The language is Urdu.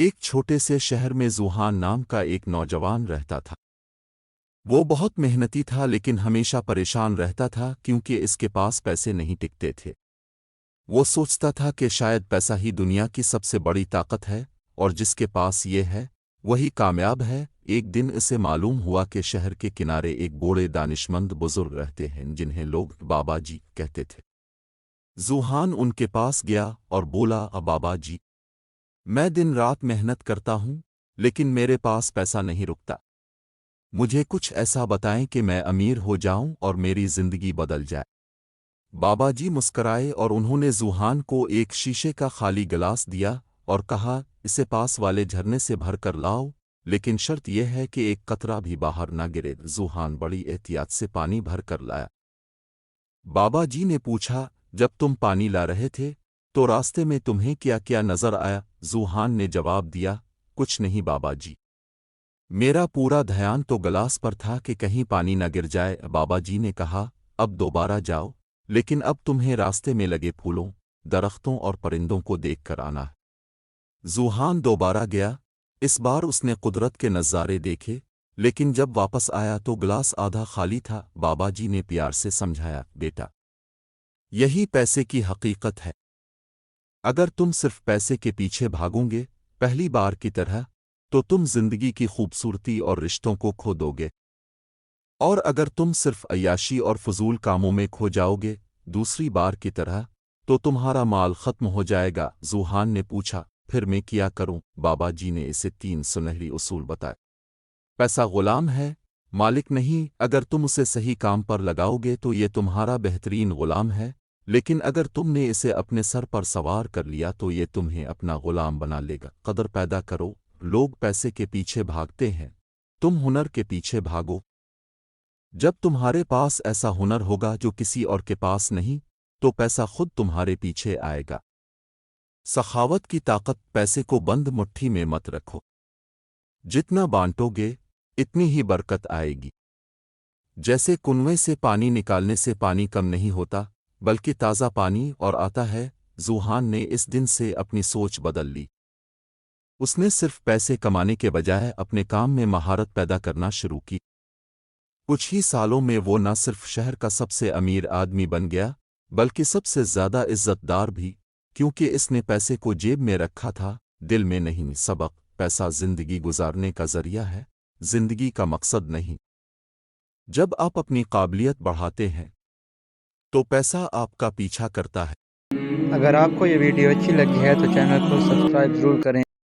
ایک چھوٹے سے شہر میں زوہان نام کا ایک نوجوان رہتا تھا۔ وہ بہت محنتی تھا لیکن ہمیشہ پریشان رہتا تھا کیونکہ اس کے پاس پیسے نہیں ٹکتے تھے۔ وہ سوچتا تھا کہ شاید پیسہ ہی دنیا کی سب سے بڑی طاقت ہے اور جس کے پاس یہ ہے وہی کامیاب ہے۔ ایک دن اسے معلوم ہوا کہ شہر کے کنارے ایک بوڑھے دانشمند بزرگ رہتے ہیں جنہیں لوگ بابا جی کہتے تھے۔ زوہان ان کے پاس گیا اور بولا، بابا جی، میں دن رات محنت کرتا ہوں لیکن میرے پاس پیسہ نہیں رکتا۔ مجھے کچھ ایسا بتائیں کہ میں امیر ہو جاؤں اور میری زندگی بدل جائے۔ بابا جی مسکرائے اور انہوں نے زوہان کو ایک شیشے کا خالی گلاس دیا اور کہا، اسے پاس والے جھرنے سے بھر کر لاؤ، لیکن شرط یہ ہے کہ ایک قطرہ بھی باہر نہ گرے۔ زوہان بڑی احتیاط سے پانی بھر کر لایا۔ بابا جی نے پوچھا، جب تم پانی لا رہے تھے تو راستے میں تمہیں کیا کیا نظر آیا؟ زوہان نے جواب دیا، کچھ نہیں بابا جی، میرا پورا دھیان تو گلاس پر تھا کہ کہیں پانی نہ گر جائے۔ بابا جی نے کہا، اب دوبارہ جاؤ، لیکن اب تمہیں راستے میں لگے پھولوں، درختوں اور پرندوں کو دیکھ کر آنا ہے۔ زوہان دوبارہ گیا۔ اس بار اس نے قدرت کے نظارے دیکھے، لیکن جب واپس آیا تو گلاس آدھا خالی تھا۔ بابا جی نے پیار سے سمجھایا، بیٹا، یہی پیسے کی حقیقت ہے۔ اگر تم صرف پیسے کے پیچھے بھاگو گے پہلی بار کی طرح تو تم زندگی کی خوبصورتی اور رشتوں کو کھو دو گے، اور اگر تم صرف عیاشی اور فضول کاموں میں کھو جاؤ گے دوسری بار کی طرح تو تمہارا مال ختم ہو جائے گا۔ زوہان نے پوچھا، پھر میں کیا کروں؟ بابا جی نے اسے 3 سنہری اصول بتائے۔ پیسہ غلام ہے، مالک نہیں۔ اگر تم اسے صحیح کام پر لگاؤ گے تو یہ تمہارا بہترین غلام ہے، لیکن اگر تم نے اسے اپنے سر پر سوار کر لیا تو یہ تمہیں اپنا غلام بنا لے گا۔ قدر پیدا کرو۔ لوگ پیسے کے پیچھے بھاگتے ہیں، تم ہنر کے پیچھے بھاگو۔ جب تمہارے پاس ایسا ہنر ہوگا جو کسی اور کے پاس نہیں تو پیسہ خود تمہارے پیچھے آئے گا۔ سخاوت کی طاقت۔ پیسے کو بند مٹھی میں مت رکھو، جتنا بانٹو گے اتنی ہی برکت آئے گی۔ جیسے کنویں سے پانی نکالنے سے پانی کم نہیں ہوتا بلکہ تازہ پانی اور آتا ہے۔ زوہان نے اس دن سے اپنی سوچ بدل لی۔ اس نے صرف پیسے کمانے کے بجائے اپنے کام میں مہارت پیدا کرنا شروع کی۔ کچھ ہی سالوں میں وہ نہ صرف شہر کا سب سے امیر آدمی بن گیا بلکہ سب سے زیادہ عزت دار بھی، کیونکہ اس نے پیسے کو جیب میں رکھا تھا، دل میں نہیں۔ سبق: پیسہ زندگی گزارنے کا ذریعہ ہے، زندگی کا مقصد نہیں۔ جب آپ اپنی قابلیت بڑھاتے ہیں تو پیسہ آپ کا پیچھا کرتا ہے۔ اگر آپ کو یہ ویڈیو اچھی لگی ہے تو چینل کو سبسکرائب ضرور کریں۔